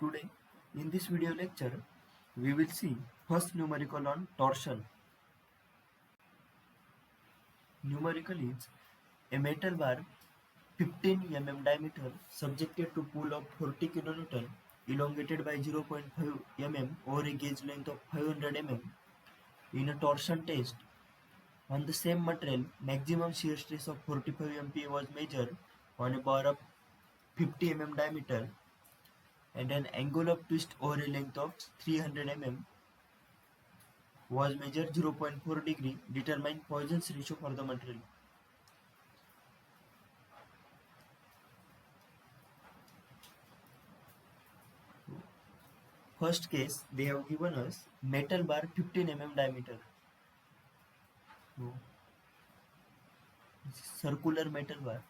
Today, in this video lecture, we will see first numerical on torsion. Numerical is a metal bar 15 mm diameter subjected to pull of 40 kN elongated by 0.5 mm over a gauge length of 500 mm in a torsion test. On the same material, maximum shear stress of 45 MPa was measured on a bar of 50 mm diameter and an angle of twist over a length of 300 mm was measured 0.4 degree. Determine Poisson's ratio for the material. First case, they have given us metal bar 15 mm diameter. So, circular metal bar.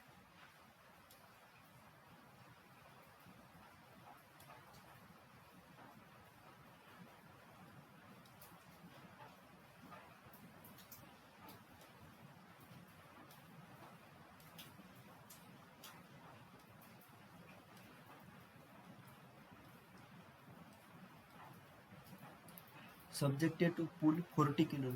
Subjected to pull 40 kN.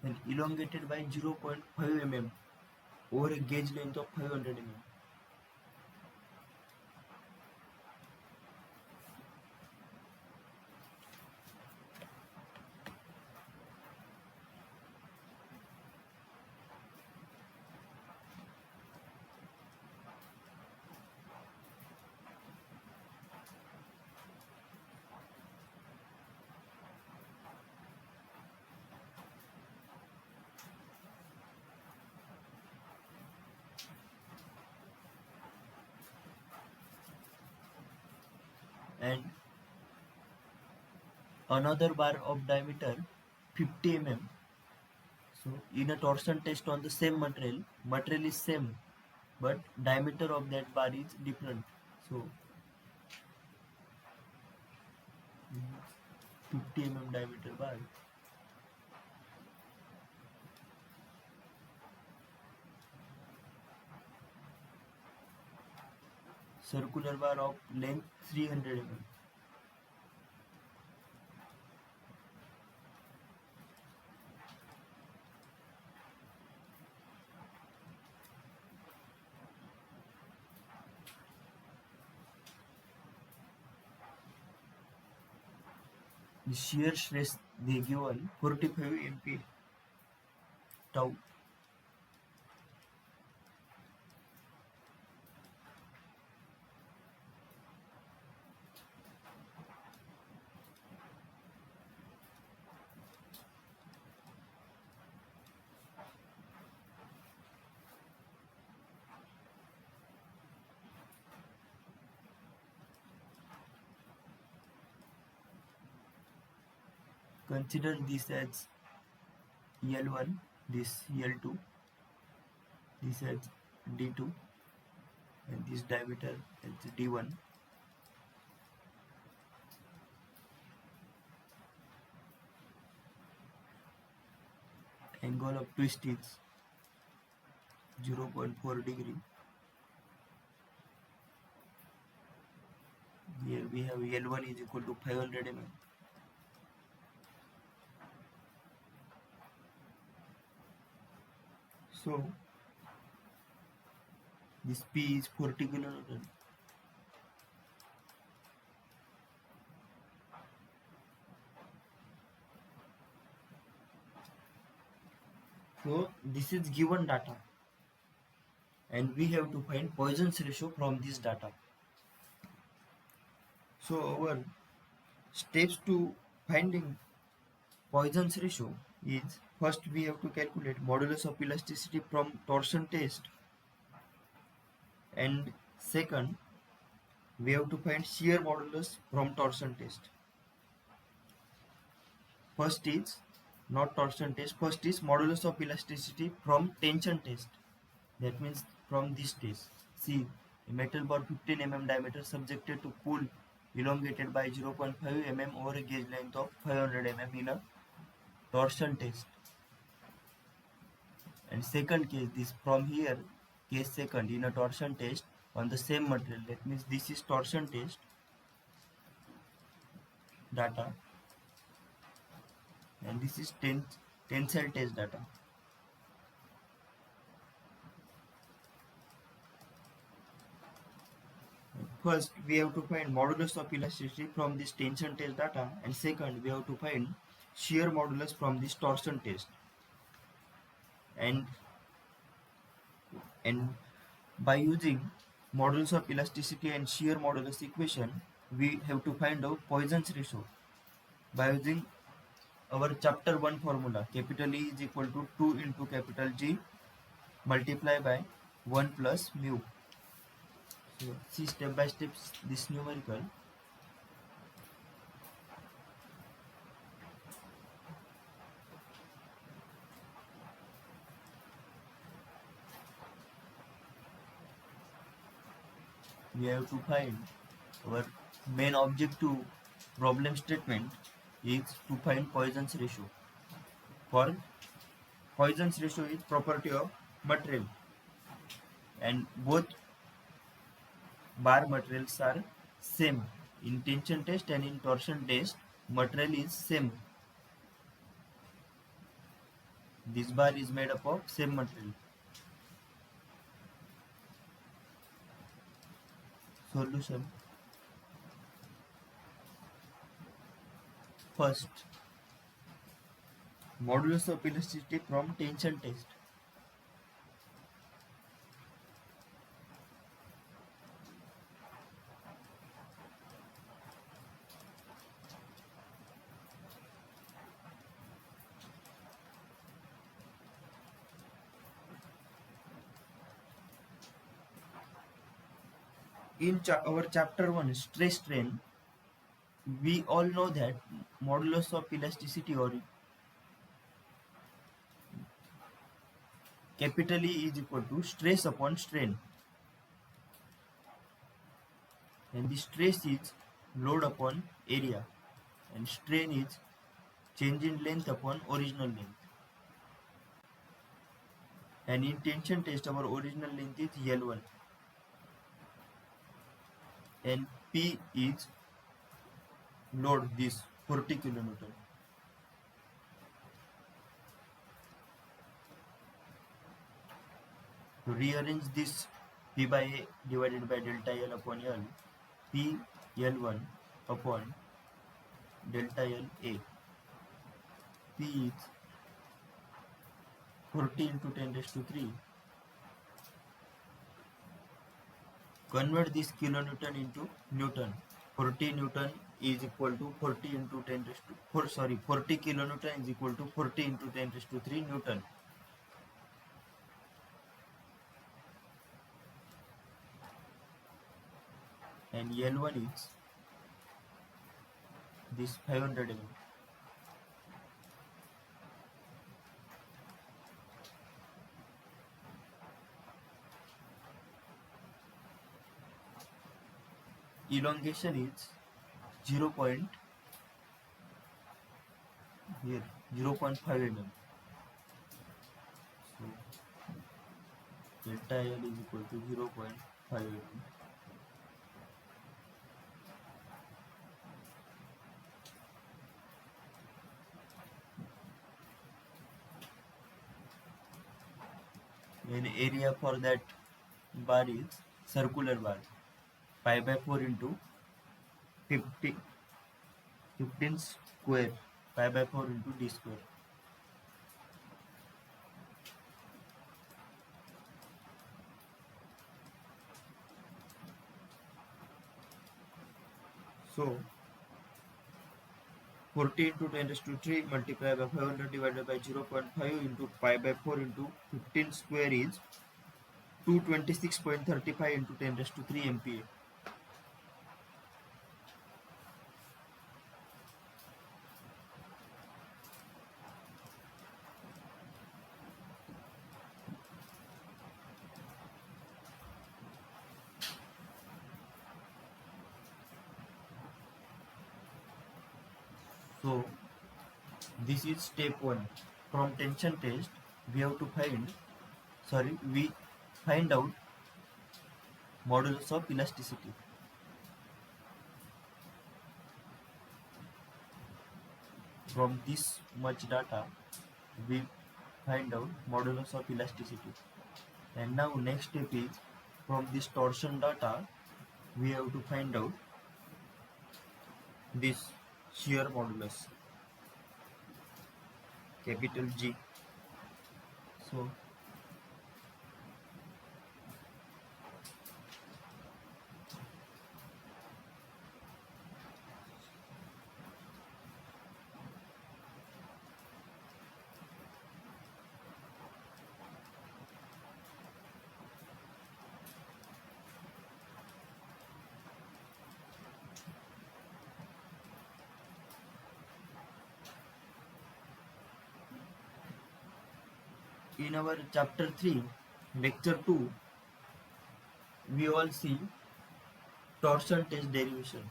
And elongated by 0.5 mm over a gauge length of 500 mm. And another bar of diameter 50 mm. So in a torsion test on the same material is same, but diameter of that bar is different. So 50 mm diameter bar. Circular bar of length 300 mm. The shear stress they given 45 MPa tau. Consider this as L1, this L2, this as D2, and this diameter as D1. Angle of twist is 0.4 degree. Here we have L1 is equal to 500 mm. So this P is 40 kN. So this is given data, and we have to find Poisson's ratio from this data. So our steps to finding Poisson's ratio is, first we have to calculate modulus of elasticity from torsion test, and second we have to find shear modulus from torsion test. First is not torsion test, first is modulus of elasticity from tension test. That means from this test. See, a metal bar 15 mm diameter subjected to pull elongated by 0.5 mm over a gauge length of 500 mm in a torsion test. And second case, this from here, case second in a torsion test on the same material. That means this is torsion test data and this is tensile test data. First, we have to find modulus of elasticity from this tension test data, and second, we have to find shear modulus from this torsion test. And by using modulus of elasticity and shear modulus equation, we have to find out Poisson's ratio by using our chapter 1 formula. Capital E is equal to 2 into capital G multiplied by 1 plus mu. So see step by step this numerical. We have to find our main objective problem statement is to find Poisson's ratio. For Poisson's ratio is property of material, and both bar materials are same. In tension test and in torsion test, material is same. This bar is made up of same material. Solution. First, modulus of elasticity from tension test. In our chapter 1 stress strain, we all know that modulus of elasticity or capital E is equal to stress upon strain, and the stress is load upon area and strain is change in length upon original length. And in tension test our original length is L1 and P is load, this 40 kilonewton. To rearrange this P by A divided by delta L upon L, P L1 upon delta L A. P is 40 into 10 raised to 3. Convert this kilonewton into Newton. 40 Newton is equal to 40 into 10 raised to 40 kilonewton is equal to 40 into 10 raised to 3 Newton. And L1 is this 500 mm. Elongation is 0.5 mm. So delta L is equal to 0.5 mm. And area for that bar is circular bar, pi by 4 into 15 square, pi by 4 into d square. So 40 into 10 raised to 3 multiplied by 500 divided by 0.5 into pi by 4 into 15 square is 226.35 into 10 raised to 3 MPa. So this is step 1 from tension test. we have to we find out modulus of elasticity. From this much data, we find out modulus of elasticity. And now next step is, from this torsion data, we have to find out this shear modulus, capital G. So in our chapter 3, lecture 2, we all see torsion test derivation,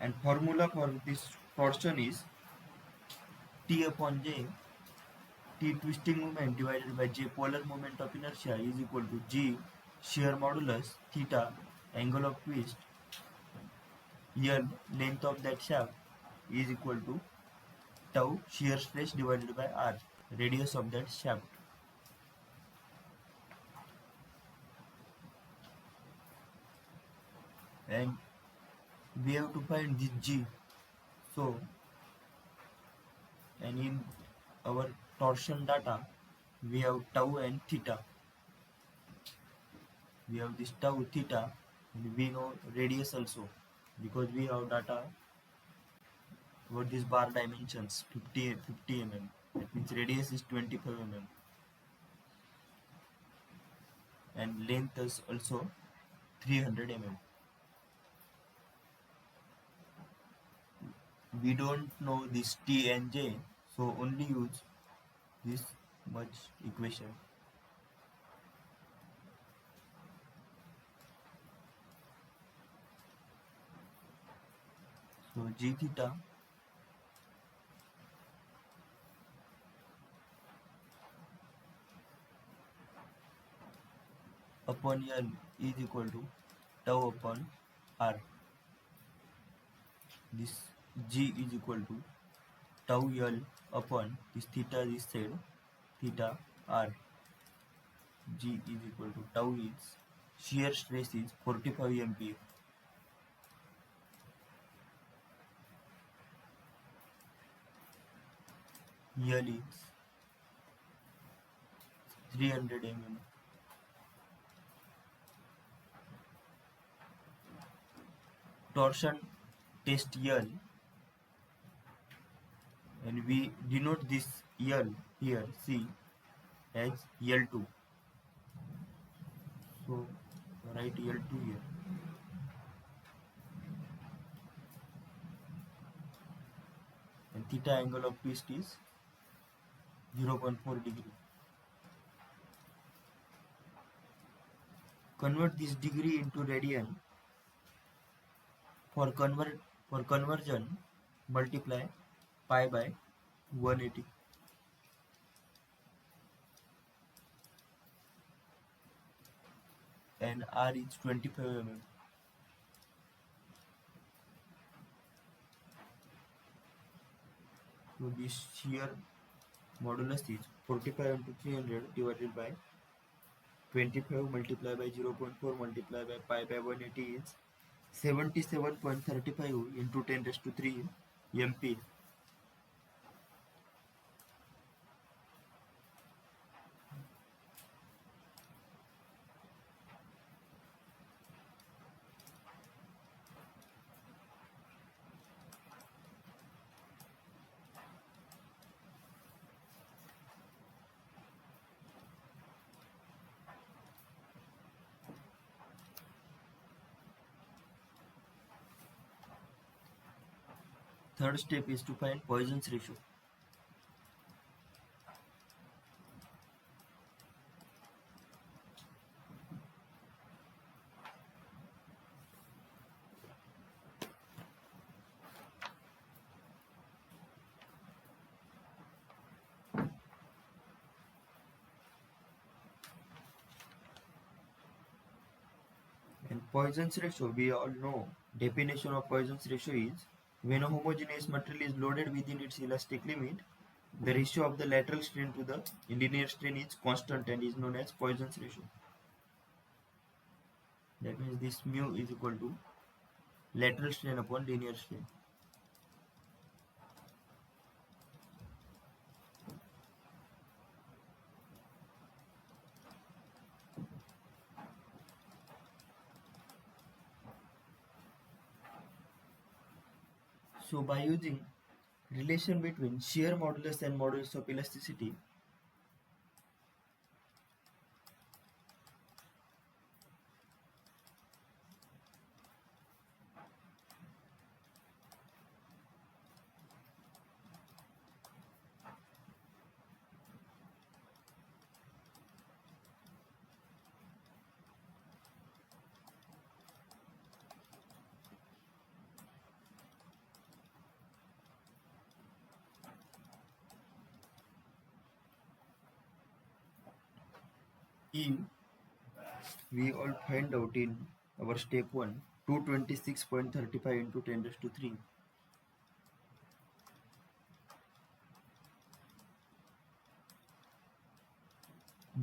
and formula for this torsion is T upon J, T twisting moment divided by J polar moment of inertia is equal to G shear modulus theta angle of twist, L length of that shaft is equal to tau shear stress divided by R radius of that shaft. And we have to find this G. So, and in our torsion data, we have tau and theta. We have this tau theta, and we know radius also, because we have data about this bar dimensions 50 mm. That means radius is 25 mm, and length is also 300 mm. We don't know this T and J, so only use this much equation. So G theta upon L is equal to tau upon R. This G is equal to tau L upon this theta is said theta R. G is equal to tau is shear stress is 45 MPa. L is 300 mm. Torsion test L, and we denote this L here, C, as L2. So write L2 here. And theta angle of twist is 0.4 degree. Convert this degree into radian. For conversion, multiply pi by 180. And R is 25 mm. So this shear modulus is 45 into 300 divided by 25 multiplied by 0.4 multiplied by pi by 180 is 77.35 into 10 raised to 3 MP. Third step is to find Poisson's ratio. Poisson's ratio, we all know definition of Poisson's ratio is when a homogeneous material is loaded within its elastic limit, the ratio of the lateral strain to the linear strain is constant and is known as Poisson's ratio. That means this mu is equal to lateral strain upon linear strain. So by using relation between shear modulus and modulus of elasticity, if we all find out in our step 1 226.35 into 10 raised to 3,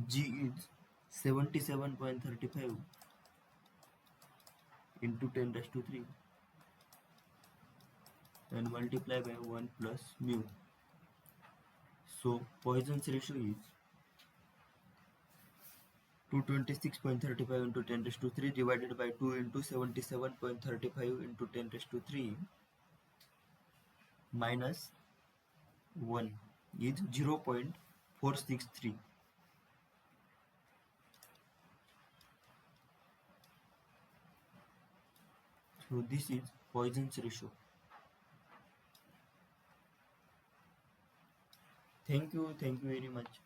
G is 77.35 into 10 raised to 3 and multiply by 1 plus mu. So Poisson's ratio is 226.35 into 10 raised to 3 divided by 2 into 77.35 into 10 raised to 3 minus 1 is 0.463. So this is Poisson's ratio. Thank you very much.